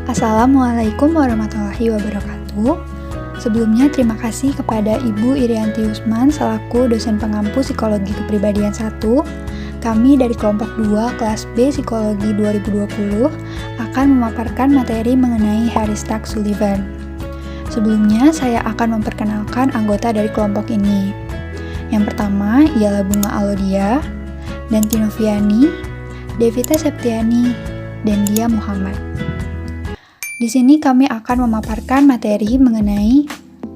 Assalamualaikum warahmatullahi wabarakatuh. Sebelumnya terima kasih kepada Ibu Irianti Usman selaku dosen pengampu Psikologi Kepribadian 1. Kami dari kelompok 2 kelas B Psikologi 2020 akan memaparkan materi mengenai Harry Stack Sullivan. Sebelumnya saya akan memperkenalkan anggota dari kelompok ini. Yang pertama ialah Bunga Alodia, Danti Noviani, Devita Septiani, dan Dia Muhammad. Di sini kami akan memaparkan materi mengenai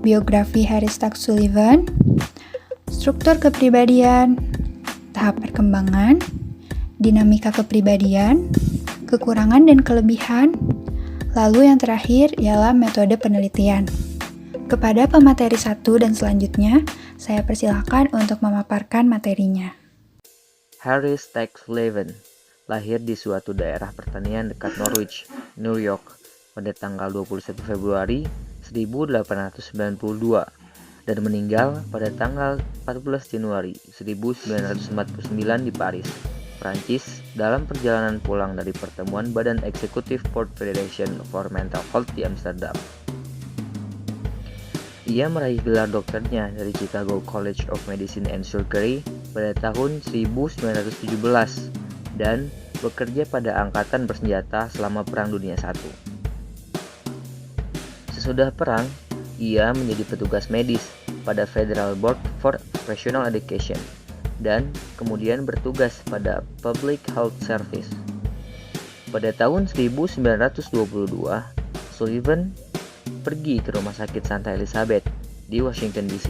biografi Harry Stack Sullivan, struktur kepribadian, tahap perkembangan, dinamika kepribadian, kekurangan dan kelebihan, lalu yang terakhir ialah metode penelitian. Kepada pemateri 1 dan selanjutnya, saya persilahkan untuk memaparkan materinya. Harry Stack Sullivan lahir di suatu daerah pertanian dekat Norwich, New York, pada tanggal 21 Februari 1892 dan meninggal pada tanggal 14 Januari 1949 di Paris, Prancis dalam perjalanan pulang dari pertemuan Badan Eksekutif Port Federation for Mental Health di Amsterdam. Ia meraih gelar dokternya dari Chicago College of Medicine and Surgery pada tahun 1917 dan bekerja pada angkatan bersenjata selama Perang Dunia I. Sesudah perang, ia menjadi petugas medis pada Federal Board for Professional Education dan kemudian bertugas pada Public Health Service. Pada tahun 1922, Sullivan pergi ke Rumah Sakit Santa Elizabeth di Washington DC,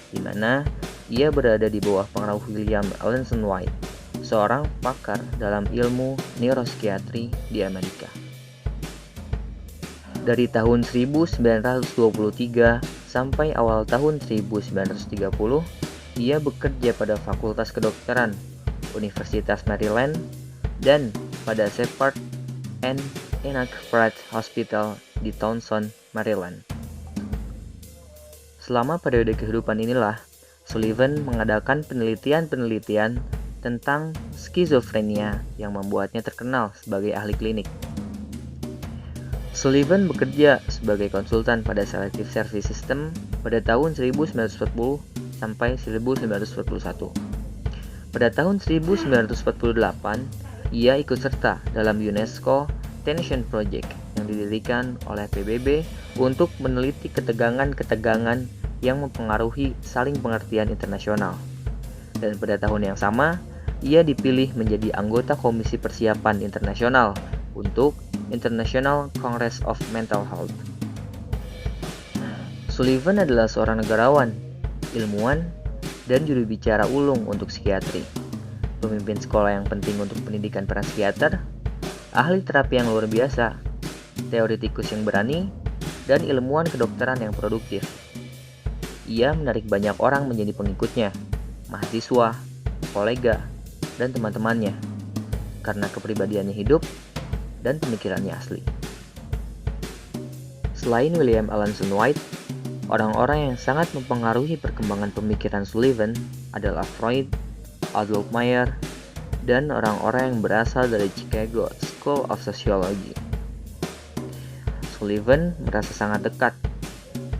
di mana ia berada di bawah pengaruh William Alanson White, seorang pakar dalam ilmu neuropsikiatri di Amerika. Dari tahun 1923 sampai awal tahun 1930, ia bekerja pada Fakultas Kedokteran Universitas Maryland dan pada Shepherd and Enoch Pratt Hospital di Towson, Maryland. Selama periode kehidupan inilah, Sullivan mengadakan penelitian-penelitian tentang skizofrenia yang membuatnya terkenal sebagai ahli klinik. Sullivan bekerja sebagai konsultan pada Selective Service System pada tahun 1940 sampai 1941. Pada tahun 1948, ia ikut serta dalam UNESCO Tension Project yang didirikan oleh PBB untuk meneliti ketegangan-ketegangan yang mempengaruhi saling pengertian internasional. Dan pada tahun yang sama, ia dipilih menjadi anggota Komisi Persiapan Internasional untuk International Congress of Mental Health. Sullivan adalah seorang negarawan, ilmuwan, dan juru bicara ulung untuk psikiatri, pemimpin sekolah yang penting untuk pendidikan para psikiater, ahli terapi yang luar biasa, teoretikus yang berani, dan ilmuwan kedokteran yang produktif. Ia menarik banyak orang menjadi pengikutnya, mahasiswa, kolega, dan teman-temannya, karena kepribadiannya hidup dan pemikirannya asli. Selain William Alanson White, orang-orang yang sangat mempengaruhi perkembangan pemikiran Sullivan adalah Freud, Adolf Meyer, dan orang-orang yang berasal dari Chicago School of Sociology. Sullivan merasa sangat dekat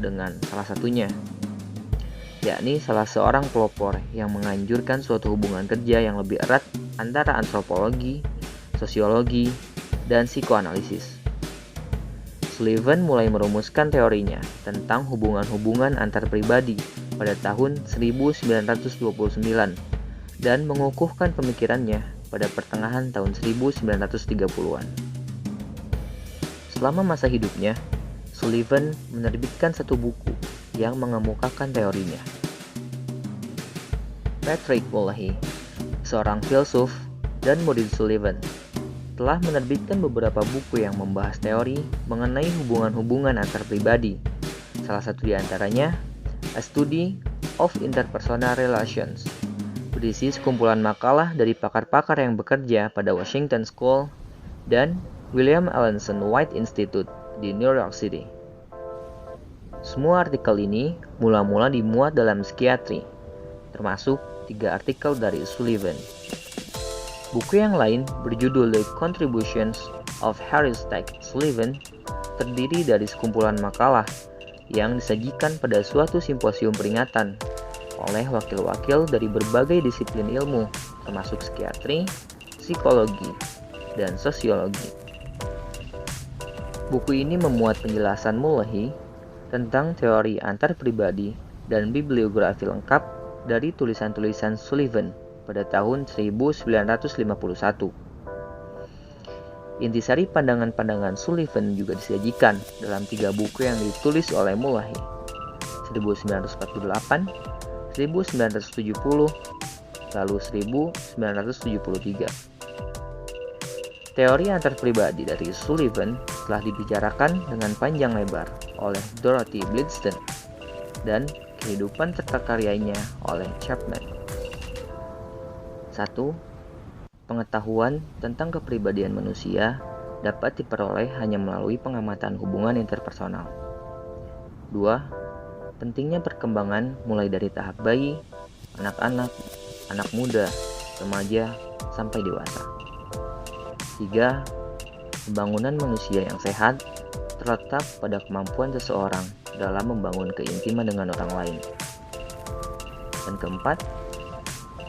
dengan salah satunya, yakni salah seorang pelopor yang menganjurkan suatu hubungan kerja yang lebih erat antara antropologi, sosiologi, dan psikoanalisis. Sullivan mulai merumuskan teorinya tentang hubungan-hubungan antar pribadi pada tahun 1929 dan mengukuhkan pemikirannya pada pertengahan tahun 1930-an. Selama masa hidupnya, Sullivan menerbitkan satu buku yang mengemukakan teorinya. Patrick Mulcahy, seorang filsuf dan murid Sullivan, telah menerbitkan beberapa buku yang membahas teori mengenai hubungan-hubungan antar pribadi. Salah satu di antaranya, A Study of Interpersonal Relations, berisi sekumpulan makalah dari pakar-pakar yang bekerja pada Washington School dan William Alanson White Institute di New York City. Semua artikel ini mula-mula dimuat dalam psikiatri, termasuk 3 artikel dari Sullivan. Buku yang lain berjudul The Contributions of Harry Stack Sullivan terdiri dari sekumpulan makalah yang disajikan pada suatu simposium peringatan oleh wakil-wakil dari berbagai disiplin ilmu, termasuk psikiatri, psikologi, dan sosiologi. Buku ini memuat penjelasan Mullehy tentang teori antar pribadi dan bibliografi lengkap dari tulisan-tulisan Sullivan pada tahun 1951. Intisari pandangan-pandangan Sullivan juga disajikan dalam 3 buku yang ditulis oleh Mullehy, 1948, 1970, lalu 1973. Teori antar pribadi dari Sullivan telah dibicarakan dengan panjang lebar oleh Dorothy Blindston dan kehidupan serta karyanya oleh Chapman. 1. Pengetahuan tentang kepribadian manusia dapat diperoleh hanya melalui pengamatan hubungan interpersonal. 2. Pentingnya perkembangan mulai dari tahap bayi, anak-anak, anak muda, remaja, sampai dewasa. 3. Pembangunan manusia yang sehat terletak pada kemampuan seseorang dalam membangun keintiman dengan orang lain. Dan keempat,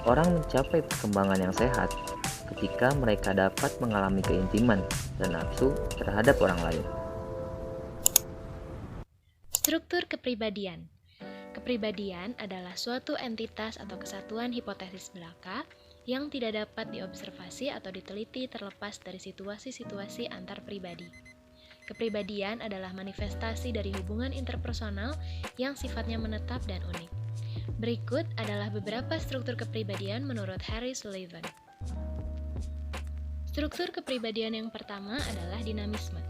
orang mencapai perkembangan yang sehat ketika mereka dapat mengalami keintiman dan nafsu terhadap orang lain. Struktur kepribadian. Kepribadian adalah suatu entitas atau kesatuan hipotesis belaka yang tidak dapat diobservasi atau diteliti terlepas dari situasi-situasi antar pribadi. Kepribadian adalah manifestasi dari hubungan interpersonal yang sifatnya menetap dan unik. Berikut adalah beberapa struktur kepribadian menurut Harry Sullivan. Struktur kepribadian yang pertama adalah dinamisme.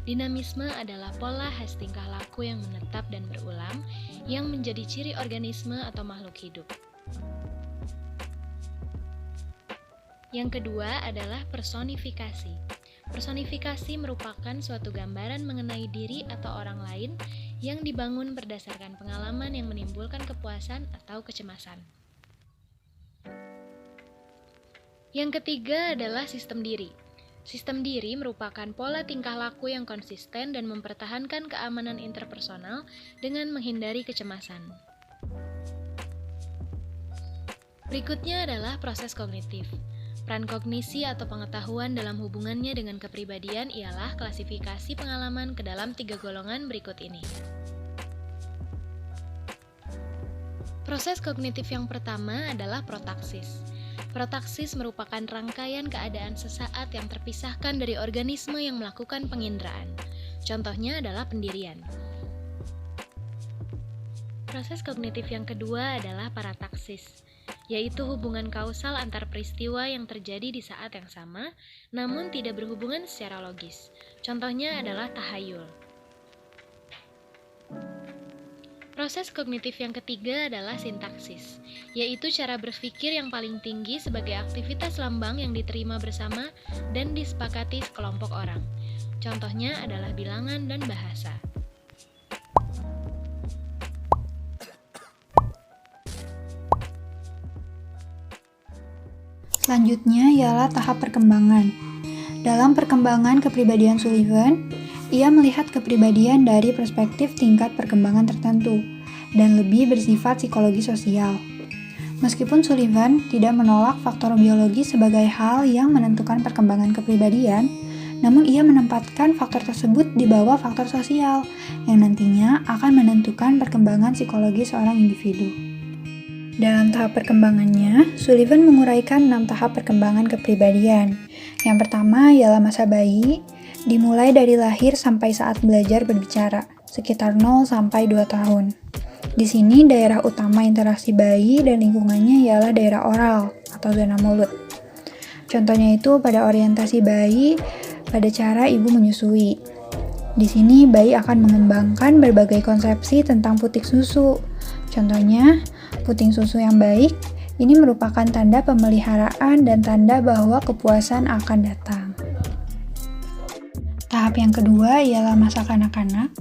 Dinamisme adalah pola khas tingkah laku yang menetap dan berulang, yang menjadi ciri organisme atau makhluk hidup. Yang kedua adalah personifikasi. Personifikasi merupakan suatu gambaran mengenai diri atau orang lain yang dibangun berdasarkan pengalaman yang menimbulkan kepuasan atau kecemasan. Yang ketiga adalah sistem diri. Sistem diri merupakan pola tingkah laku yang konsisten dan mempertahankan keamanan interpersonal dengan menghindari kecemasan. Berikutnya adalah proses kognitif. Peran kognisi atau pengetahuan dalam hubungannya dengan kepribadian ialah klasifikasi pengalaman ke dalam 3 golongan berikut ini. Proses kognitif yang pertama adalah protaksis. Protaksis merupakan rangkaian keadaan sesaat yang terpisahkan dari organisme yang melakukan penginderaan. Contohnya adalah pendirian. Proses kognitif yang kedua adalah parataksis, yaitu hubungan kausal antar peristiwa yang terjadi di saat yang sama, namun tidak berhubungan secara logis. Contohnya adalah tahayul. Proses kognitif yang ketiga adalah sintaksis, yaitu cara berpikir yang paling tinggi sebagai aktivitas lambang yang diterima bersama dan disepakati sekelompok orang. Contohnya adalah bilangan dan bahasa. Selanjutnya ialah tahap perkembangan. Dalam perkembangan kepribadian Sullivan, ia melihat kepribadian dari perspektif tingkat perkembangan tertentu dan lebih bersifat psikologi sosial. Meskipun Sullivan tidak menolak faktor biologi sebagai hal yang menentukan perkembangan kepribadian, namun ia menempatkan faktor tersebut di bawah faktor sosial yang nantinya akan menentukan perkembangan psikologi seorang individu. Dalam tahap perkembangannya, Sullivan menguraikan 6 tahap perkembangan kepribadian. Yang pertama ialah masa bayi, dimulai dari lahir sampai saat belajar berbicara, sekitar 0 sampai 2 tahun. Di sini daerah utama interaksi bayi dan lingkungannya ialah daerah oral atau zona mulut. Contohnya itu pada orientasi bayi pada cara ibu menyusui. Di sini bayi akan mengembangkan berbagai konsepsi tentang putik susu. Contohnya, puting susu yang baik ini merupakan tanda pemeliharaan dan tanda bahwa kepuasan akan datang. Tahap yang kedua ialah masa kanak-kanak,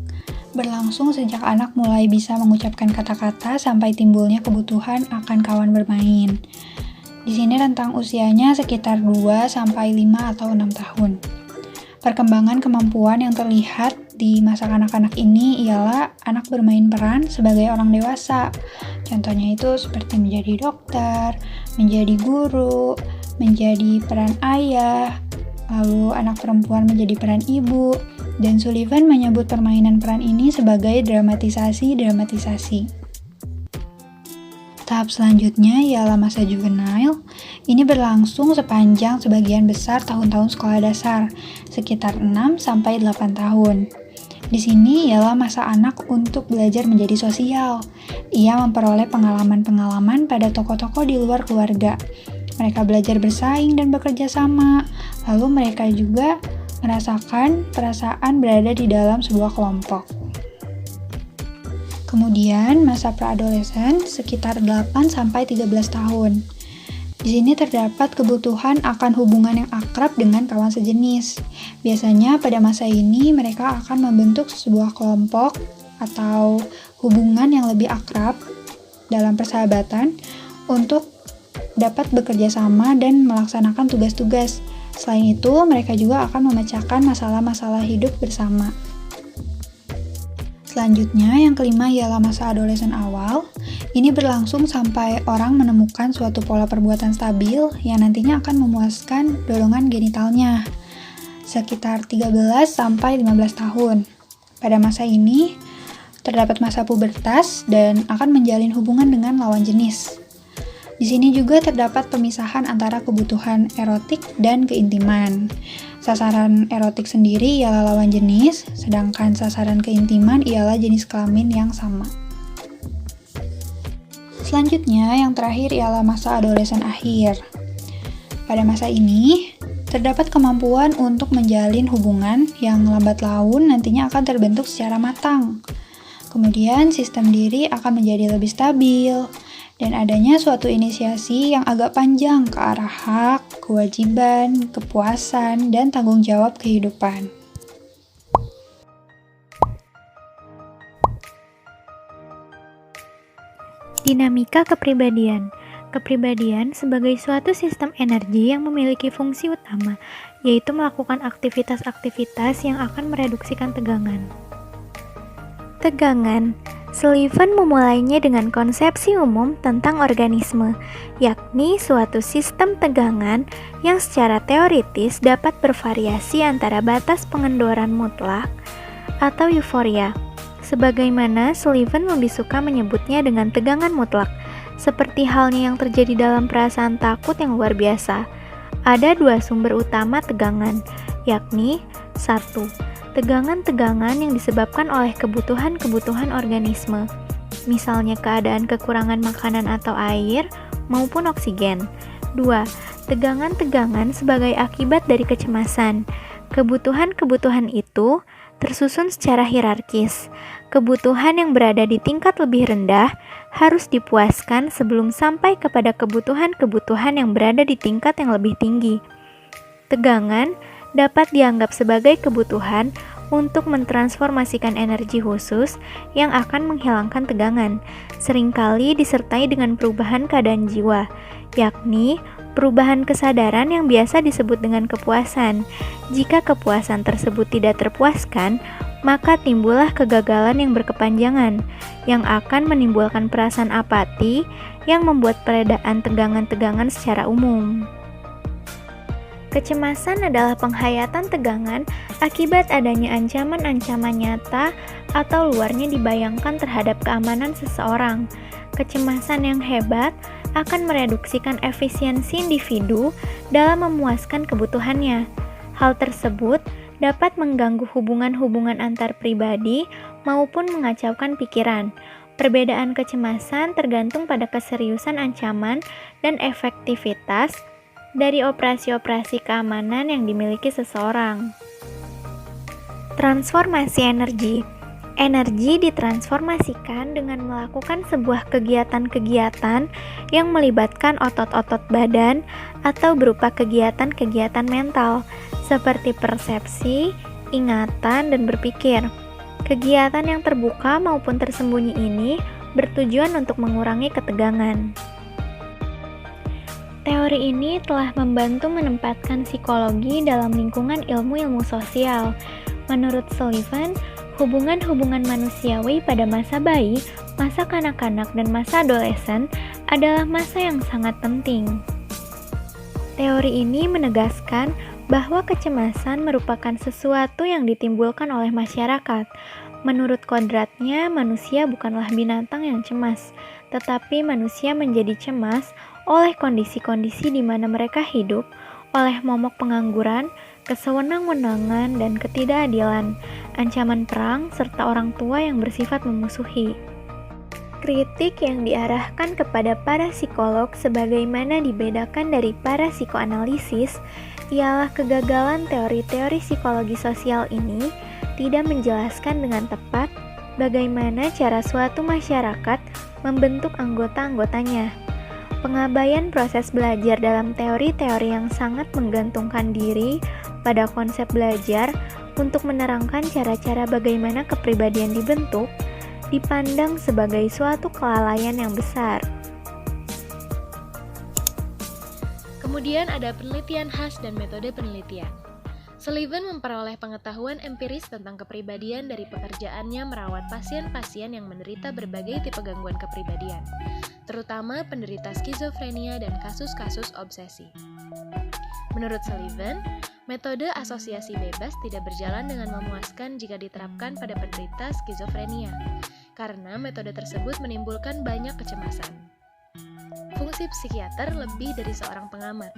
berlangsung sejak anak mulai bisa mengucapkan kata-kata sampai timbulnya kebutuhan akan kawan bermain. Di sini rentang usianya sekitar 2 sampai 5 atau 6 tahun. Perkembangan kemampuan yang terlihat di masa kanak-kanak ini ialah anak bermain peran sebagai orang dewasa. Contohnya itu seperti menjadi dokter, menjadi guru, menjadi peran ayah, lalu anak perempuan menjadi peran ibu, dan Sullivan menyebut permainan peran ini sebagai dramatisasi. Tahap selanjutnya ialah masa juvenile. Ini berlangsung sepanjang sebagian besar tahun-tahun sekolah dasar, sekitar 6-8 tahun. Di sini ialah masa anak untuk belajar menjadi sosial. Ia memperoleh pengalaman-pengalaman pada tokoh-tokoh di luar keluarga. Mereka belajar bersaing dan bekerja sama, lalu mereka juga merasakan perasaan berada di dalam sebuah kelompok. Kemudian masa praadolesen sekitar 8-13 tahun. Di sini terdapat kebutuhan akan hubungan yang akrab dengan kawan sejenis. Biasanya pada masa ini mereka akan membentuk sebuah kelompok atau hubungan yang lebih akrab dalam persahabatan untuk dapat bekerja sama dan melaksanakan tugas-tugas. Selain itu, mereka juga akan memecahkan masalah-masalah hidup bersama. Selanjutnya, yang kelima ialah masa adolesen awal. Ini berlangsung sampai orang menemukan suatu pola perbuatan stabil yang nantinya akan memuaskan dorongan genitalnya. Sekitar 13-15 tahun. Pada masa ini, terdapat masa pubertas dan akan menjalin hubungan dengan lawan jenis. Di sini juga terdapat pemisahan antara kebutuhan erotik dan keintiman. Sasaran erotik sendiri ialah lawan jenis, sedangkan sasaran keintiman ialah jenis kelamin yang sama. Selanjutnya, yang terakhir ialah masa adolesen akhir. Pada masa ini, terdapat kemampuan untuk menjalin hubungan yang lambat laun nantinya akan terbentuk secara matang. Kemudian, sistem diri akan menjadi lebih stabil, dan adanya suatu inisiasi yang agak panjang ke arah hak, kewajiban, kepuasan, dan tanggung jawab kehidupan. Dinamika kepribadian. Kepribadian sebagai suatu sistem energi yang memiliki fungsi utama, yaitu melakukan aktivitas-aktivitas yang akan mereduksikan tegangan. Tegangan. Sullivan memulainya dengan konsepsi umum tentang organisme, yakni suatu sistem tegangan yang secara teoritis dapat bervariasi antara batas pengendoran mutlak atau euforia. Sebagaimana Sullivan lebih suka menyebutnya dengan tegangan mutlak, seperti halnya yang terjadi dalam perasaan takut yang luar biasa. Ada dua sumber utama tegangan, yakni 1. Tegangan-tegangan yang disebabkan oleh kebutuhan-kebutuhan organisme, misalnya keadaan kekurangan makanan atau air maupun oksigen. 2. Tegangan-tegangan sebagai akibat dari kecemasan. Kebutuhan-kebutuhan itu tersusun secara hierarkis. Kebutuhan yang berada di tingkat lebih rendah harus dipuaskan sebelum sampai kepada kebutuhan-kebutuhan yang berada di tingkat yang lebih tinggi. Tegangan dapat dianggap sebagai kebutuhan untuk mentransformasikan energi khusus yang akan menghilangkan tegangan, seringkali disertai dengan perubahan keadaan jiwa, yakni perubahan kesadaran yang biasa disebut dengan kepuasan. Jika kepuasan tersebut tidak terpuaskan, maka timbullah kegagalan yang berkepanjangan, yang akan menimbulkan perasaan apati yang membuat peredaan tegangan-tegangan secara umum. Kecemasan adalah penghayatan tegangan akibat adanya ancaman-ancaman nyata atau luarnya dibayangkan terhadap keamanan seseorang. Kecemasan yang hebat akan mereduksikan efisiensi individu dalam memuaskan kebutuhannya. Hal tersebut dapat mengganggu hubungan-hubungan antar pribadi maupun mengacaukan pikiran. Perbedaan kecemasan tergantung pada keseriusan ancaman dan efektivitas dari operasi-operasi keamanan yang dimiliki seseorang. Transformasi energi. Energi ditransformasikan dengan melakukan sebuah kegiatan-kegiatan yang melibatkan otot-otot badan atau berupa kegiatan-kegiatan mental, seperti persepsi, ingatan, dan berpikir. Kegiatan yang terbuka maupun tersembunyi ini bertujuan untuk mengurangi ketegangan. Teori ini telah membantu menempatkan psikologi dalam lingkungan ilmu-ilmu sosial. Menurut Sullivan, hubungan-hubungan manusiawi pada masa bayi, masa kanak-kanak, dan masa adolesen adalah masa yang sangat penting. Teori ini menegaskan bahwa kecemasan merupakan sesuatu yang ditimbulkan oleh masyarakat. Menurut kodratnya, manusia bukanlah binatang yang cemas, tetapi manusia menjadi cemas oleh kondisi-kondisi di mana mereka hidup, oleh momok pengangguran, kesewenang-wenangan, dan ketidakadilan, ancaman perang, serta orang tua yang bersifat memusuhi. Kritik yang diarahkan kepada para psikolog sebagaimana dibedakan dari para psikoanalisis ialah kegagalan teori-teori psikologi sosial ini tidak menjelaskan dengan tepat bagaimana cara suatu masyarakat membentuk anggota-anggotanya. Pengabaian proses belajar dalam teori-teori yang sangat menggantungkan diri pada konsep belajar untuk menerangkan cara-cara bagaimana kepribadian dibentuk dipandang sebagai suatu kelalaian yang besar. Kemudian ada penelitian khas dan metode penelitian. Sullivan memperoleh pengetahuan empiris tentang kepribadian dari pekerjaannya merawat pasien-pasien yang menderita berbagai tipe gangguan kepribadian, terutama penderita skizofrenia dan kasus-kasus obsesi. Menurut Sullivan, metode asosiasi bebas tidak berjalan dengan memuaskan jika diterapkan pada penderita skizofrenia, karena metode tersebut menimbulkan banyak kecemasan. Fungsi psikiater lebih dari seorang pengamat,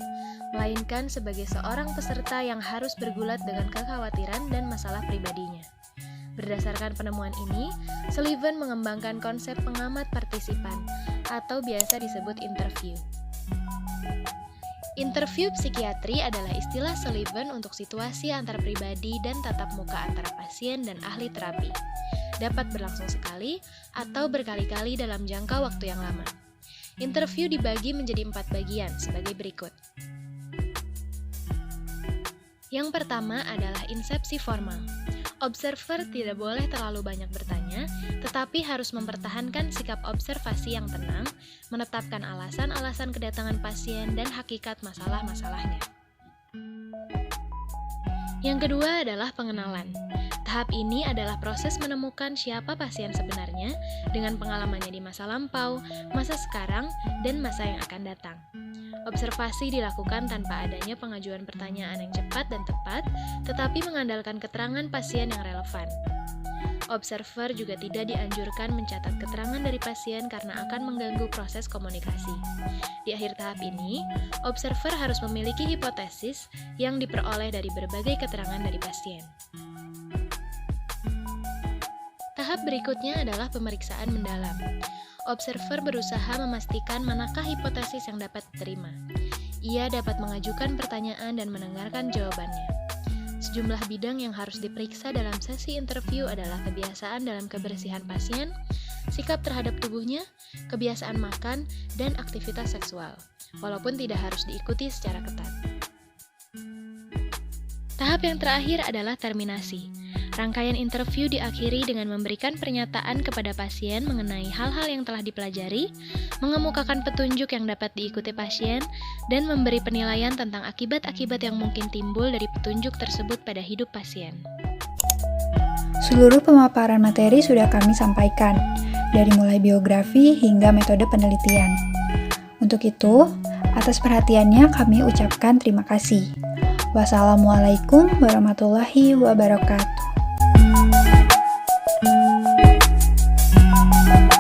melainkan sebagai seorang peserta yang harus bergulat dengan kekhawatiran dan masalah pribadinya. Berdasarkan penemuan ini, Sullivan mengembangkan konsep pengamat partisipan, atau biasa disebut interview. Interview psikiatri adalah istilah Sullivan untuk situasi antar pribadi dan tatap muka antara pasien dan ahli terapi. Dapat berlangsung sekali atau berkali-kali dalam jangka waktu yang lama. Interview dibagi menjadi 4 bagian sebagai berikut. Yang pertama adalah insepsi formal. Observer tidak boleh terlalu banyak bertanya, tetapi harus mempertahankan sikap observasi yang tenang, menetapkan alasan-alasan kedatangan pasien dan hakikat masalah-masalahnya. Yang kedua adalah pengenalan. Tahap ini adalah proses menemukan siapa pasien sebenarnya dengan pengalamannya di masa lampau, masa sekarang, dan masa yang akan datang. Observasi dilakukan tanpa adanya pengajuan pertanyaan yang cepat dan tepat, tetapi mengandalkan keterangan pasien yang relevan. Observer juga tidak dianjurkan mencatat keterangan dari pasien karena akan mengganggu proses komunikasi. Di akhir tahap ini, observer harus memiliki hipotesis yang diperoleh dari berbagai keterangan dari pasien. Tahap berikutnya adalah pemeriksaan mendalam. Observer berusaha memastikan manakah hipotesis yang dapat diterima. Ia dapat mengajukan pertanyaan dan mendengarkan jawabannya. Sejumlah bidang yang harus diperiksa dalam sesi interview adalah kebiasaan dalam kebersihan pasien, sikap terhadap tubuhnya, kebiasaan makan, dan aktivitas seksual, walaupun tidak harus diikuti secara ketat. Tahap yang terakhir adalah terminasi. Rangkaian interview diakhiri dengan memberikan pernyataan kepada pasien mengenai hal-hal yang telah dipelajari, mengemukakan petunjuk yang dapat diikuti pasien, dan memberi penilaian tentang akibat-akibat yang mungkin timbul dari petunjuk tersebut pada hidup pasien. Seluruh pemaparan materi sudah kami sampaikan, dari mulai biografi hingga metode penelitian. Untuk itu, atas perhatiannya kami ucapkan terima kasih. Wassalamualaikum warahmatullahi wabarakatuh.